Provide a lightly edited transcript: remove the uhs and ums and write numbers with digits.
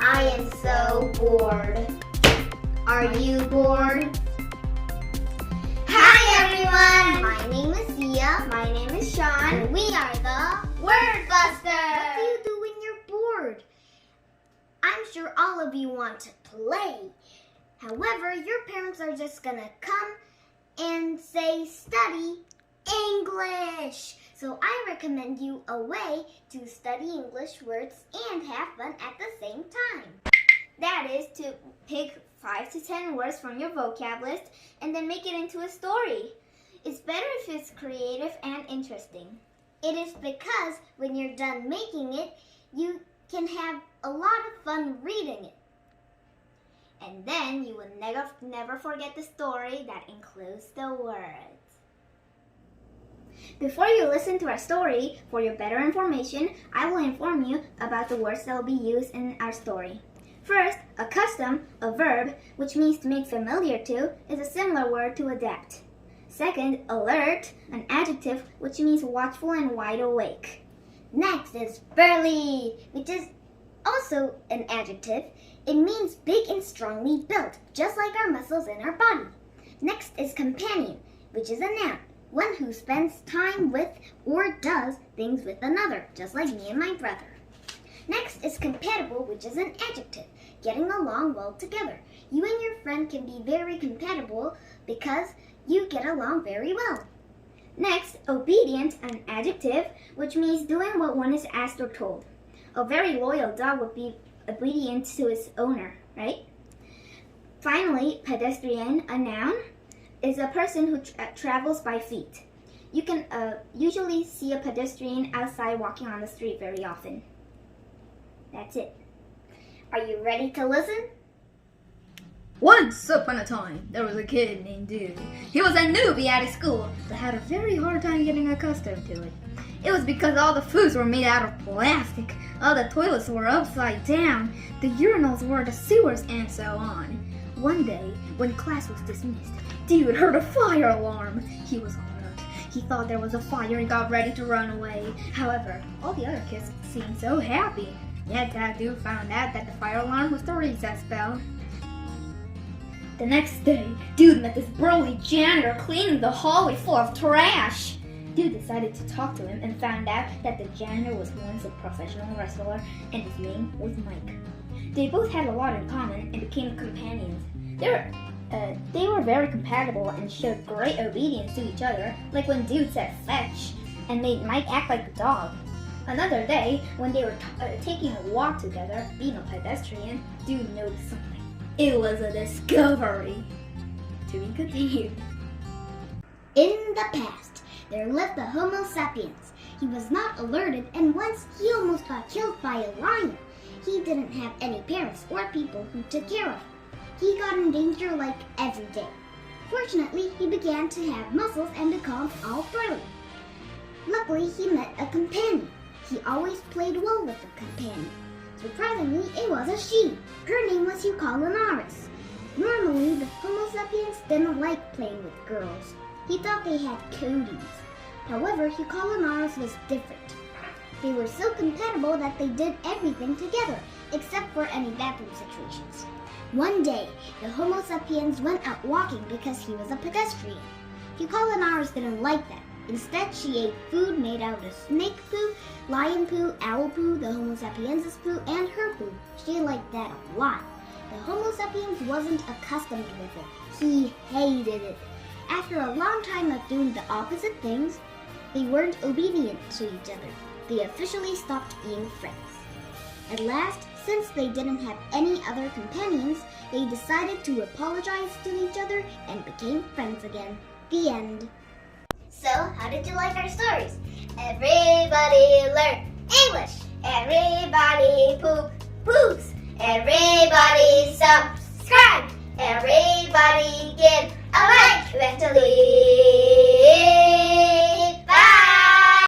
I am so bored. Are you bored? Hi everyone! My name is Sia. My name is Sean. And we are the Wordbusters! What do you do when you're bored? I'm sure all of you want to play. However, your parents are just gonna come and say study English. So I recommend you a way to study English words and have fun at the same time. That is to pick 5 to 10 words from your vocab list and then make it into a story. It's better if it's creative and interesting. It is because when you're done making it, you can have a lot of fun reading it. And then you will never forget the story that includes the words. Before you listen to our story, for your better information, I will inform you about the words that will be used in our story. First, accustom, a verb, which means to make familiar to, is a similar word to adapt. Second, alert, an adjective, which means watchful and wide awake. Next is burly, which is also an adjective. It means big and strongly built, just like our muscles in our body. Next is companion, which is a noun, one who spends time with or does things with another, just like me and my brother. Next is compatible, which is an adjective, getting along well together. You and your friend can be very compatible because you get along very well. Next, obedient, an adjective, which means doing what one is asked or told. A very loyal dog would be obedient to its owner, right? Finally, pedestrian, a noun, is a person who travels by feet. You can usually see a pedestrian outside walking on the street very often. That's it. Are you ready to listen? Once upon a time, there was a kid named Dude. He was a newbie at his school, but had a very hard time getting accustomed to it. It was because all the foods were made out of plastic, all the toilets were upside down, the urinals were the sewers, and so on. One day, when class was dismissed, Dude heard a fire alarm. He was alert. He thought there was a fire and got ready to run away. However, all the other kids seemed so happy. Yet that Dude found out that the fire alarm was the recess bell. The next day, Dude met this burly janitor cleaning the hallway full of trash. Dude decided to talk to him and found out that the janitor was once a professional wrestler and his name was Mike. They both had a lot in common and became companions. They were very compatible and showed great obedience to each other, like when Dude said fetch and made Mike act like a dog. Another day, when they were taking a walk together, being a pedestrian, Dude noticed something. It was a discovery. To be continued. In the past, there lived a Homo sapiens. He was not alerted, and once he almost got killed by a lion. He didn't have any parents or people who took care of him. He got in danger like every day. Fortunately, he began to have muscles and become all burly. Luckily, he met a companion. He always played well with the companion. Surprisingly, it was a she. Her name was Eucalinaris. Normally, the Homo sapiens didn't like playing with girls. He thought they had cooties. However, Eucalinaris was different. They were so compatible that they did everything together, except for any bathroom situations. One day, the Homo sapiens went out walking because he was a pedestrian. Eucalinaris didn't like that. Instead, she ate food made out of snake poo, lion poo, owl poo, the Homo sapiensis poo, and her poo. She liked that a lot. The Homo sapiens wasn't accustomed with it. He hated it. After a long time of doing the opposite things, they weren't obedient to each other. They officially stopped being friends. At last, since they didn't have any other companions, they decided to apologize to each other and became friends again. The end. So, how did you like our stories? Everybody learn English. Everybody poops. Everybody subscribe. Everybody give a like eventually.